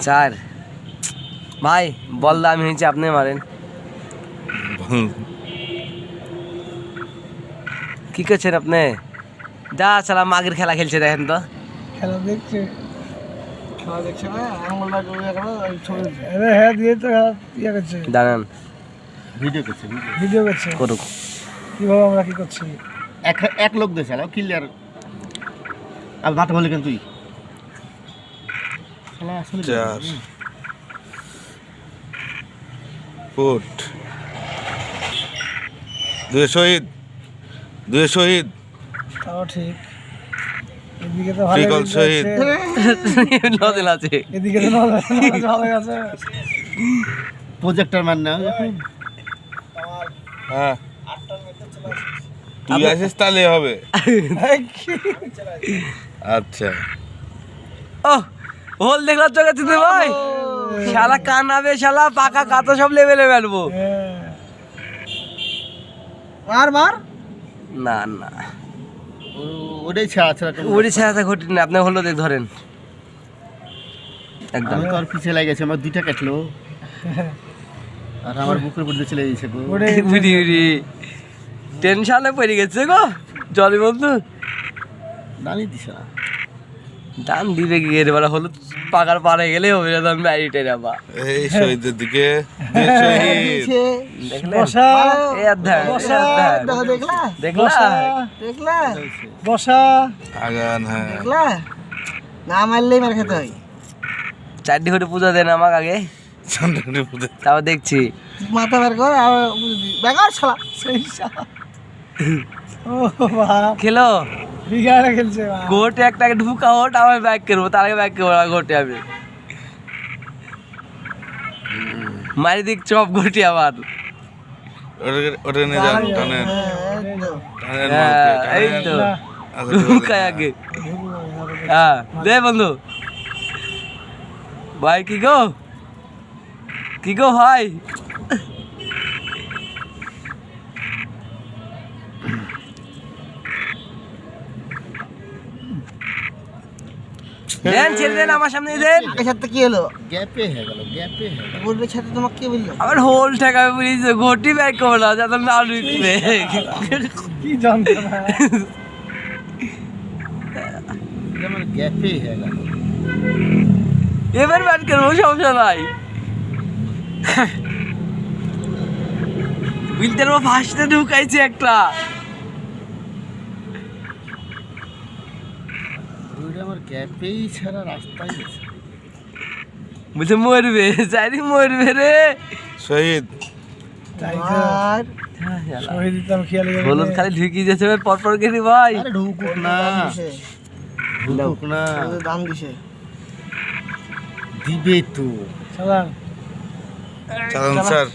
4 ভাই বল দামি হয়েছে আপনি মারেন কি করছেন আপনি যা সালা মাগের খেলা খেলছে দেখেন তো খেলা দেখছে না আঙুলটা ডুবে গেল ছবি হ্যাঁ দিয়ে তো ইয়ে করছে দাঁড়ান ভিডিও করছে করুক কিভাবে আমরা কি করছি এক লোক দেশে ক্লিয়ার আর মাথা বলে কেন তুই চার ফুট দুই শহীদ তাও ঠিক এদিকে তো ট্রিকল শহীদ নদল আছে এদিকে তো ভালো আছে প্রজেক্টর মান না হ্যাঁ তুই আসিস তাহলে হবে আচ্ছা ও হোল দেখলাম চোখে চিনতে ভাই শালা কানাবে শালা পাকা কাতো সব লেভেলে ফেলবো মার না না ওটাই ছাড়া ছাড়া উড়ি ছাড়া ঘটি না আপনি হলো দেখ ধরেন একদম আমি তো আর পিছিয়ে লাগেছে আমার দুইটা কাটলো আর আমার বুকের উপর দিয়ে চলে গেছে গো উড়ি উড়ি টেনশনে পড়ে গেছে গো জলি বন্ধু দামি দিছে না দাম দিবে কি এর বেলা হলুদ পাকার পারে গেলে হবে না দাম বাইরে যাবা এই শহীদের দিকে দুই শহীদ দেখলেন বসা এই অধ্যায় দেখলা বসা আগান হ্যাঁ না মারলেই মার খেতে হয় 4 ঘটি পূজা দেন আমাকে আগে চন্দ্রপুরে পুজো তাও দেখছি মাথা বের কর আর বেকার শালা সেই শালা ও বাপ খেলো বিগাড়ে খেলছে গোটে একটাকে ঢুকা ওট আমার ব্যাক করবো তার আগে ব্যাক করবো গোটে আমি মারি দিক চপ গোটি আবার ওটা নিয়ে যান টানেন টানেন এই তো ঢুকায় আগে হ্যাঁ দে বন্ধু ভাই কি গো ভাই দেন ছেড়ে দেন আমার সামনে দেন এর সাথে কি হলো গ্যাপে হয়ে গেল বলবে সাথে তোমাকে কে বললো আবার হোল ঠেকাবে বলিস ঘটি ব্যাক করবো না যাতে না ঢুকবে কি যন্ত্রণা আমার গ্যাপে হয়ে গেল এবার ব্যাট করবো সমস্যা নাই বিলতের ফার্স্টে ঢুকাইছে একটা ওইটা আমার গ্যাপেই ছাড়া রাস্তায় গেছে বলছে মরবে জানি মরবে রে শহীদ তাই তো শহীদ দিতাম খেয়াল হলুদ খালি ঢুকি যাচ্ছে পরপর গেলি ভাই আরে ঢুকুক না ঢুকুক না দাম দিছে দিবে তো সালাম চালান স্যার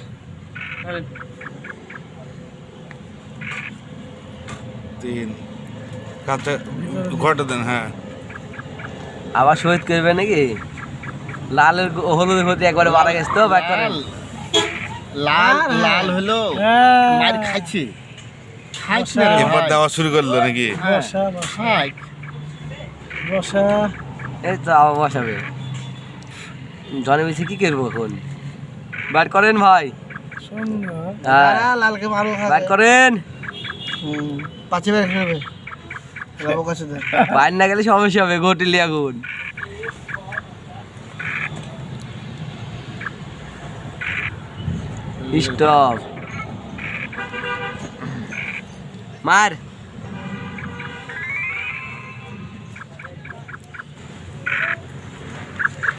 3 কাঁচা ঘটা দেন হ্যাঁ আবার শহীদ করবে নাকি লালের হলুদের প্রতি একবারে মারা গেছে তো ব্যাক করেন লাল লাল হলো মার খাইছে খাইছে না এবার দেওয়া শুরু করলো নাকি বসা খাই বসা এই তো আবার বসাবে জনে বেশি কি করবো এখন ব্যাট করেন ভাই সুন্দর হ্যাঁ লালকে মারো ব্যাট করেন পাঁচে বের খেলবে বাবু কাছে দে বাইরে না গেলে সমস্যা হবে ঘটিলি আগুন স্টপ মার